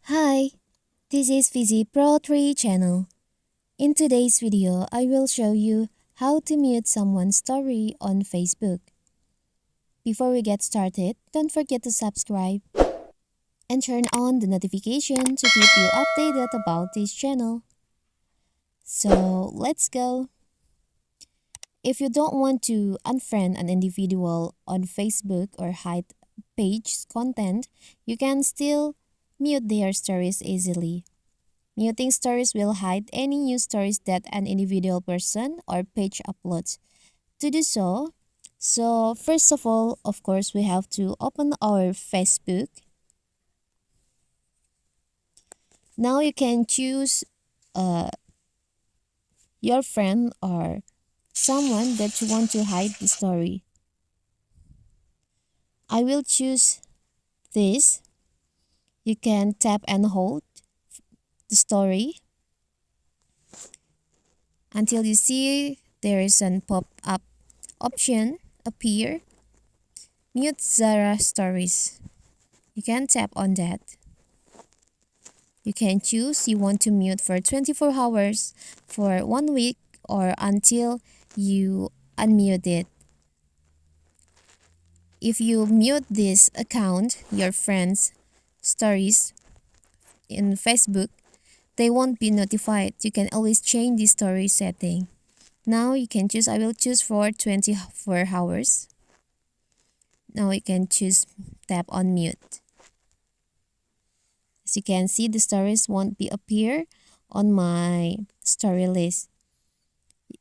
Hi, this is Fizzy Pro 3 channel. In today's video, I will show you how to mute someone's story on Facebook. Before we get started, don't forget to subscribe and turn on the notification to keep you updated about this channel. So let's go. If you don't want to unfriend an individual on Facebook or hide page content, you can still mute their stories easily. Muting stories will hide any news stories that an individual person or page uploads. To do so first of all, of course, we have to open our Facebook. Now you can choose uh, your friend or someone that you want to hide the story. I will choose this. You can tap and hold the story until you see there is an pop-up option appear. Mute Zara stories. You can tap on that. You can choose you want to mute for 24 hours, for 1 week, or until you unmute it. If you mute this account, your friends' stories in Facebook, they won't be notified. You can always change the story setting. Now you can choose, I will choose for 24 hours. Now you can choose tap on mute. As you can see, the stories won't be appear on my story list.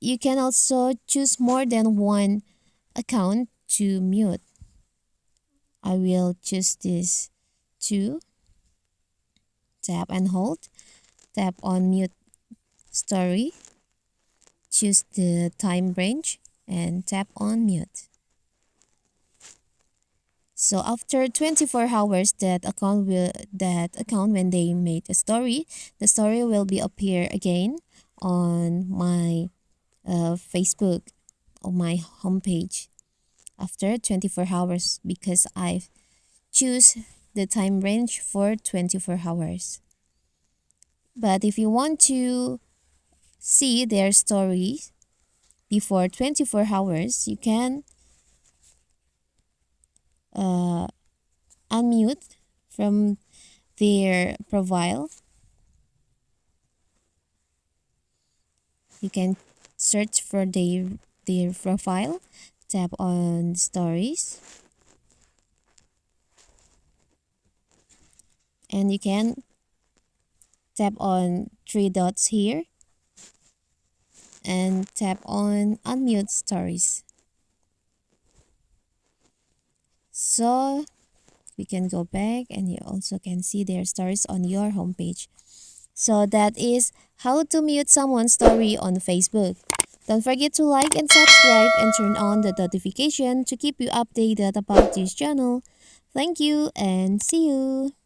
You can also choose more than one account to mute. I will choose this two. Tap and hold. Tap on mute story. Choose the time range and tap on mute. So after 24 hours, that account when they made a story, the story will be appear again on my Facebook on my homepage after 24 hours because I choose the time range for 24 hours. But if you want to see their story before 24 hours, you can unmute from their profile. You can search for their profile, tap on stories, and you can tap on three dots here and tap on unmute stories. So we can go back and you also can see their stories on your homepage. So that is how to mute someone's story on Facebook. Don't forget to like and subscribe and turn on the notification to keep you updated about this channel. Thank you and see you.